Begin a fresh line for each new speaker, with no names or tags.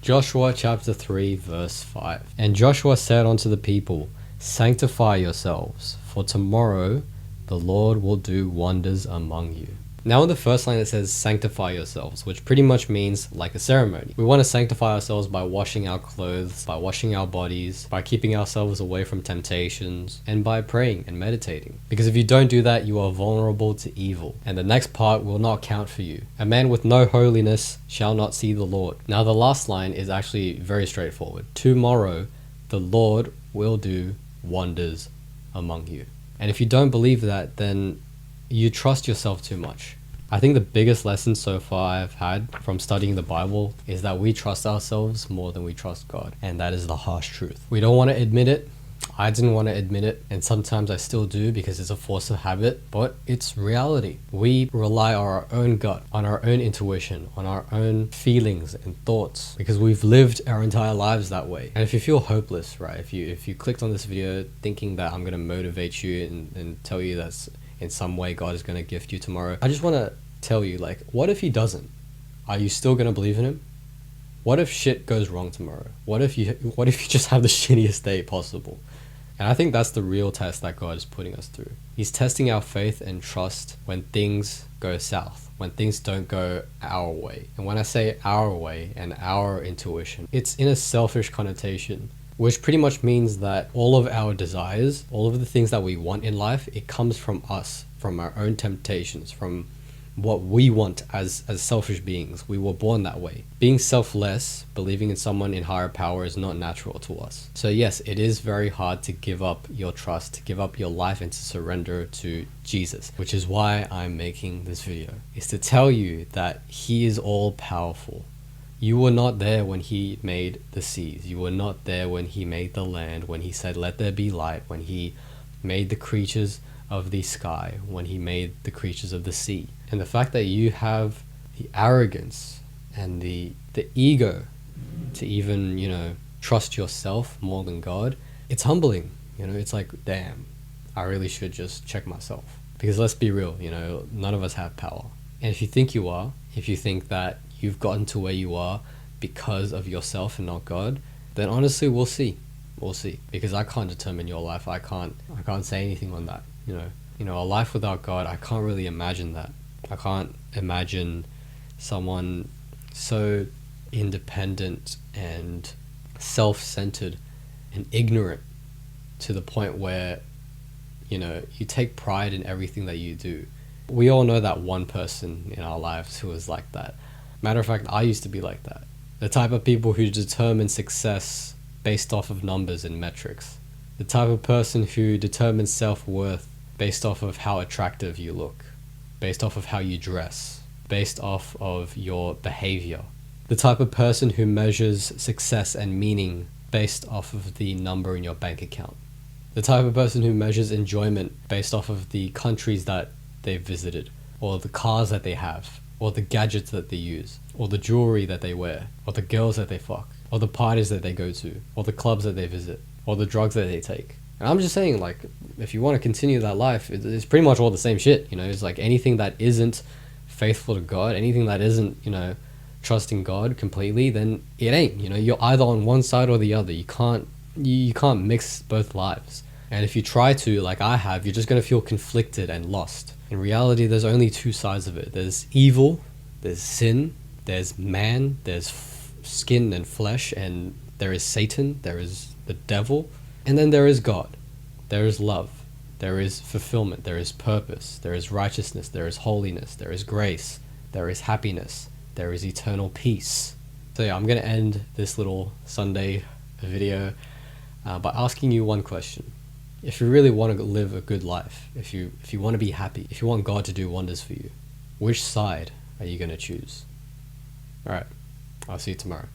Joshua chapter 3 verse 5. And Joshua said unto the people, Sanctify yourselves, for tomorrow the Lord will do wonders among you. Now in the first line it says sanctify yourselves, which pretty much means like a ceremony. We want to sanctify ourselves by washing our clothes, by washing our bodies, by keeping ourselves away from temptations, and by praying and meditating. Because if you don't do that, you are vulnerable to evil, and the next part will not count for you. A man with no holiness shall not see the Lord. Now the last line is actually very straightforward. Tomorrow the Lord will do wonders among you. And if you don't believe that, then you trust yourself too much. I think the biggest lesson so far I've had from studying the Bible is that we trust ourselves more than we trust God. And that is the harsh truth. We don't want to admit it. I didn't want to admit it, and sometimes I still do because it's a force of habit, but it's reality. We rely on our own gut, on our own intuition, on our own feelings and thoughts because we've lived our entire lives that way. And if you feel hopeless, right, if you clicked on this video thinking that I'm going to motivate you and tell you that in some way God is going to gift you tomorrow, I just want to tell you, like, what if he doesn't? Are you still going to believe in him? What if shit goes wrong tomorrow? What if you just have the shittiest day possible? And I think that's the real test that God is putting us through. He's testing our faith and trust when things go south, when things don't go our way. And when I say our way and our intuition, it's in a selfish connotation, which pretty much means that all of our desires, all of the things that we want in life, it comes from us, from our own temptations, from what we want as selfish beings. We were born that way. Being selfless, believing in someone in higher power is not natural to us. So yes, it is very hard to give up your trust, to give up your life and to surrender to Jesus, which is why I'm making this video, is to tell you that he is all powerful. You were not there when he made the seas. You were not there when he made the land, when he said, let there be light, when he made the creatures of the sky, when he made the creatures of the sea. And the fact that you have the arrogance and the ego to even, trust yourself more than God, it's humbling. It's like, damn, I really should just check myself. Because let's be real, none of us have power. And if you think you are, if you think that you've gotten to where you are because of yourself and not God, then honestly, we'll see. We'll see. Because I can't determine your life. I can't say anything on that. A life without God, I can't really imagine that. I can't imagine someone so independent and self-centered and ignorant to the point where, you take pride in everything that you do. We all know that one person in our lives who is like that. Matter of fact, I used to be like that. The type of people who determine success based off of numbers and metrics. The type of person who determines self-worth based off of how attractive you look, based off of how you dress, based off of your behavior. The type of person who measures success and meaning based off of the number in your bank account. The type of person who measures enjoyment based off of the countries that they've visited, or the cars that they have, or the gadgets that they use, or the jewelry that they wear, or the girls that they fuck, or the parties that they go to, or the clubs that they visit, or the drugs that they take. And I'm just saying, like, if you want to continue that life, it's pretty much all the same shit. It's like anything that isn't faithful to God, anything that isn't, trusting God completely, then it ain't. You're either on one side or the other. You can't mix both lives. And if you try to, like I have, you're just going to feel conflicted and lost. In reality, there's only two sides of it. There's evil, there's sin, there's man, there's skin and flesh, and there is Satan, there is the devil, and then there is God. There is love, there is fulfillment, there is purpose, there is righteousness, there is holiness, there is grace, there is happiness, there is eternal peace. So yeah, I'm going to end this little Sunday video by asking you one question. If you really want to live a good life, if you want to be happy, if you want God to do wonders for you, which side are you going to choose? Alright, I'll see you tomorrow.